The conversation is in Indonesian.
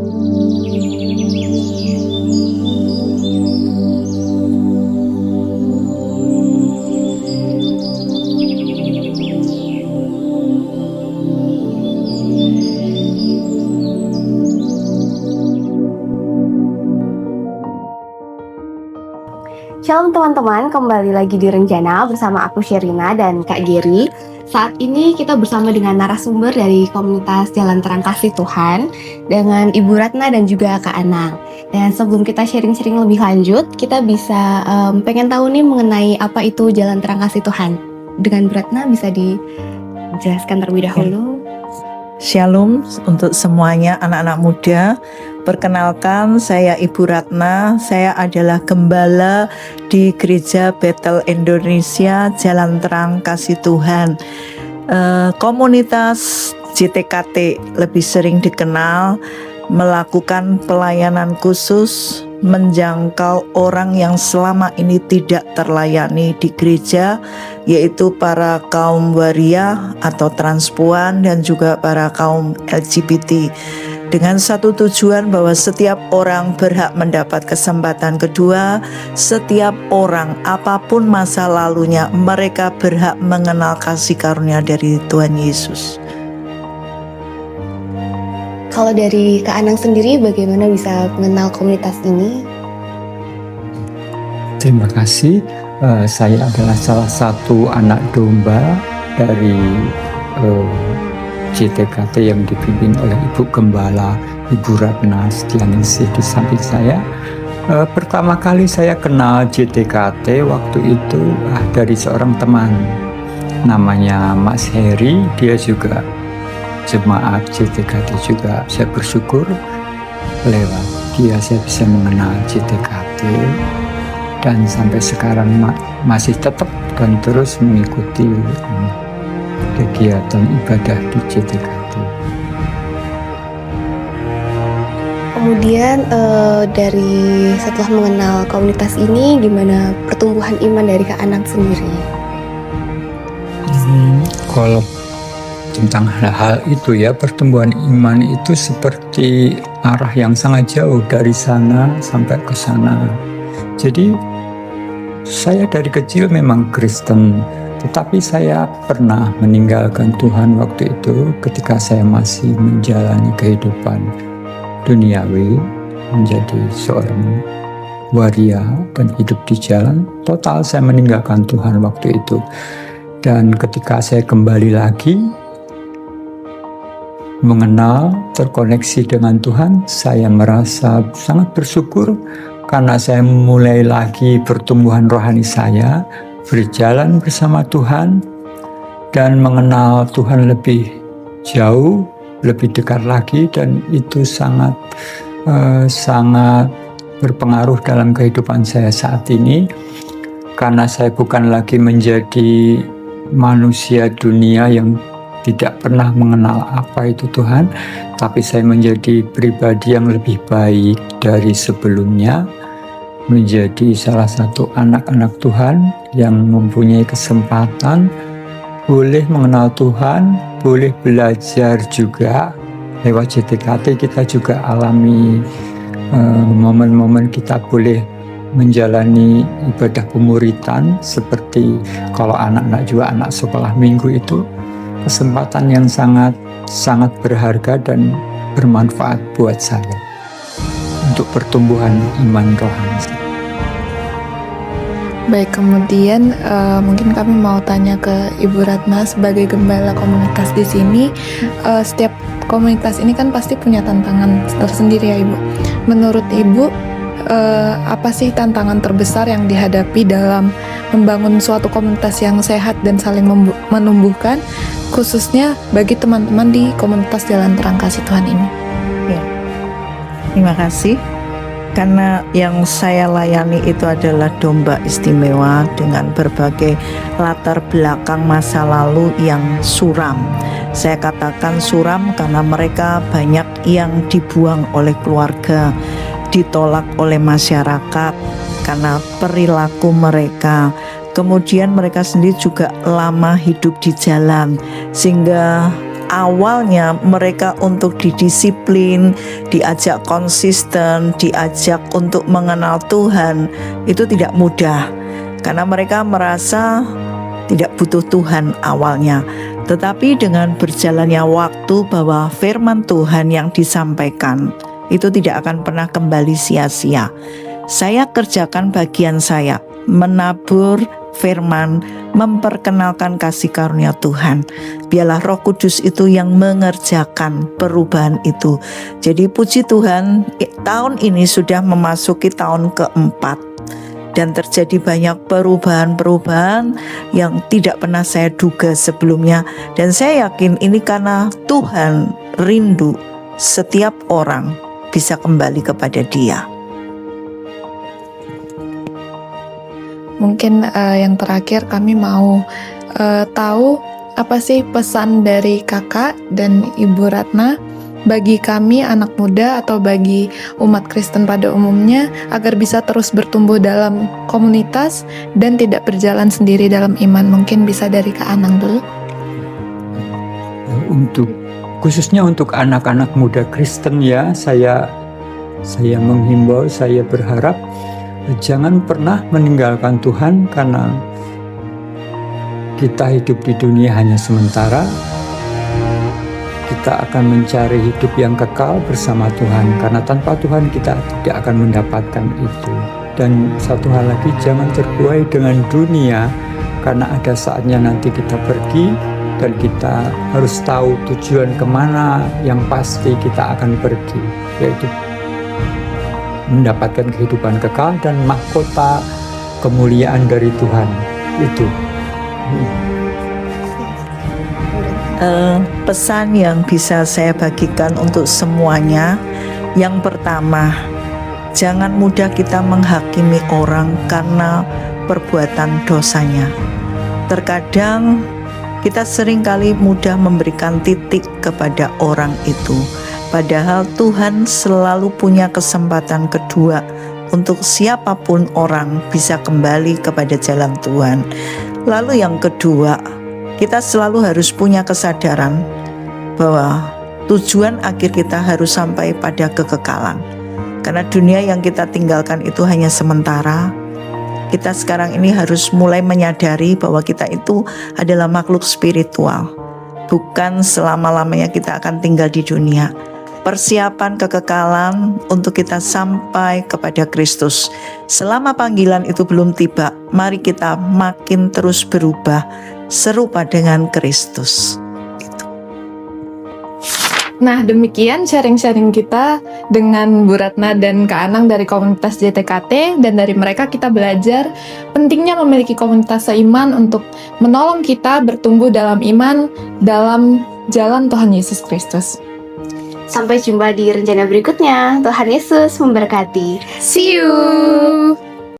Shalom teman-teman, kembali lagi di Rencana bersama aku Sherina dan Kak Geri. Saat ini kita bersama dengan narasumber dari komunitas Jalan Terang Kasih Tuhan dengan Ibu Ratna dan juga Kak Anang. Dan sebelum kita sharing-sharing lebih lanjut, kita bisa pengen tahu nih mengenai apa itu Jalan Terang Kasih Tuhan. Dengan Bu Ratna bisa dijelaskan terlebih dahulu. Shalom untuk semuanya anak-anak muda. Perkenalkan, saya Ibu Ratna. Saya adalah gembala di Gereja Bethel Indonesia Jalan Terang Kasih Tuhan. Komunitas JTKT lebih sering dikenal melakukan pelayanan khusus menjangkau orang yang selama ini tidak terlayani di gereja, yaitu para kaum waria atau transpuan dan juga para kaum LGBT, dengan satu tujuan bahwa setiap orang berhak mendapat kesempatan kedua. Setiap orang, apapun masa lalunya, mereka berhak mengenal kasih karunia dari Tuhan Yesus. Kalau dari Kak Anang sendiri, bagaimana bisa mengenal komunitas ini? Terima kasih. Saya adalah salah satu anak domba dari JTKT yang dipimpin oleh Ibu Gembala, Ibu Ratna Setianingsih di samping saya. Pertama kali saya kenal JTKT waktu itu dari seorang teman, namanya Mas Heri. Dia juga jemaat JTKT juga. Saya bersyukur lewat dia saya bisa mengenal JTKT dan sampai sekarang masih tetap dan terus mengikuti kegiatan ibadah di JTKT. Kemudian dari setelah mengenal komunitas ini, gimana pertumbuhan iman dari Kak Anang sendiri? Kalau tentang hal itu ya, pertumbuhan iman itu seperti arah yang sangat jauh dari sana sampai ke sana. Jadi saya dari kecil memang Kristen, tetapi saya pernah meninggalkan Tuhan waktu itu ketika saya masih menjalani kehidupan duniawi, menjadi seorang waria dan hidup di jalan. Total saya meninggalkan Tuhan waktu itu. Dan ketika saya kembali lagi mengenal, terkoneksi dengan Tuhan, saya merasa sangat bersyukur karena saya mulai lagi pertumbuhan rohani saya, berjalan bersama Tuhan dan mengenal Tuhan lebih jauh, lebih dekat lagi, dan itu sangat berpengaruh dalam kehidupan saya saat ini, karena saya bukan lagi menjadi manusia dunia yang tidak pernah mengenal apa itu Tuhan, tapi saya menjadi pribadi yang lebih baik dari sebelumnya, menjadi salah satu anak-anak Tuhan yang mempunyai kesempatan boleh mengenal Tuhan, boleh belajar juga. Lewat JTKT kita juga alami momen-momen kita boleh menjalani ibadah pemuritan, seperti kalau anak-anak juga anak sekolah minggu itu kesempatan yang sangat berharga dan bermanfaat buat saya untuk pertumbuhan iman rohani. Baik, kemudian mungkin kami mau tanya ke Ibu Ratna sebagai gembala komunitas di sini. Setiap komunitas ini kan pasti punya tantangan tersendiri ya Ibu. Menurut Ibu, apa sih tantangan terbesar yang dihadapi dalam membangun suatu komunitas yang sehat dan saling menumbuhkan, khususnya bagi teman-teman di komunitas Jalan Terang Kasih Tuhan ini? Ya, terima kasih. Karena yang saya layani itu adalah domba istimewa dengan berbagai latar belakang masa lalu yang suram. Saya katakan suram karena mereka banyak yang dibuang oleh keluarga, ditolak oleh masyarakat karena perilaku mereka. Kemudian mereka sendiri juga lama hidup di jalan, sehingga awalnya mereka untuk didisiplin, diajak konsisten, diajak untuk mengenal Tuhan, itu tidak mudah. Karena mereka merasa tidak butuh Tuhan awalnya. Tetapi dengan berjalannya waktu bahwa firman Tuhan yang disampaikan itu tidak akan pernah kembali sia-sia. Saya kerjakan bagian saya, menabur firman, memperkenalkan kasih karunia Tuhan. Biarlah Roh Kudus itu yang mengerjakan perubahan itu. Jadi puji Tuhan, tahun ini sudah memasuki tahun keempat dan terjadi banyak perubahan-perubahan yang tidak pernah saya duga sebelumnya. Dan saya yakin ini karena Tuhan rindu setiap orang bisa kembali kepada Dia. Mungkin yang terakhir kami mau tahu apa sih pesan dari kakak dan Ibu Ratna bagi kami anak muda atau bagi umat Kristen pada umumnya agar bisa terus bertumbuh dalam komunitas dan tidak berjalan sendiri dalam iman. Mungkin bisa dari Kak Anang dulu. Khususnya untuk anak-anak muda Kristen ya, saya menghimbau, saya berharap jangan pernah meninggalkan Tuhan, karena kita hidup di dunia hanya sementara. Kita akan mencari hidup yang kekal bersama Tuhan, karena tanpa Tuhan kita tidak akan mendapatkan itu. Dan satu hal lagi, jangan terbuai dengan dunia, karena ada saatnya nanti kita pergi dan kita harus tahu tujuan kemana yang pasti kita akan pergi, yaitu mendapatkan kehidupan kekal dan mahkota kemuliaan dari Tuhan itu. Pesan yang bisa saya bagikan untuk semuanya, yang pertama, jangan mudah kita menghakimi orang karena perbuatan dosanya. Terkadang kita seringkali mudah memberikan titik kepada orang itu. Padahal Tuhan selalu punya kesempatan kedua untuk siapapun orang bisa kembali kepada jalan Tuhan. Lalu yang kedua, kita selalu harus punya kesadaran bahwa tujuan akhir kita harus sampai pada kekekalan. Karena dunia yang kita tinggalkan itu hanya sementara. Kita sekarang ini harus mulai menyadari bahwa kita itu adalah makhluk spiritual. Bukan selama-lamanya kita akan tinggal di dunia. Persiapan kekekalan untuk kita sampai kepada Kristus. Selama panggilan itu belum tiba, mari kita makin terus berubah serupa dengan Kristus. Nah, demikian sharing-sharing kita dengan Bu Ratna dan Kak Anang dari komunitas JTKT, dan dari mereka kita belajar pentingnya memiliki komunitas seiman untuk menolong kita bertumbuh dalam iman dalam jalan Tuhan Yesus Kristus. Sampai jumpa di rencana berikutnya. Tuhan Yesus memberkati. See you!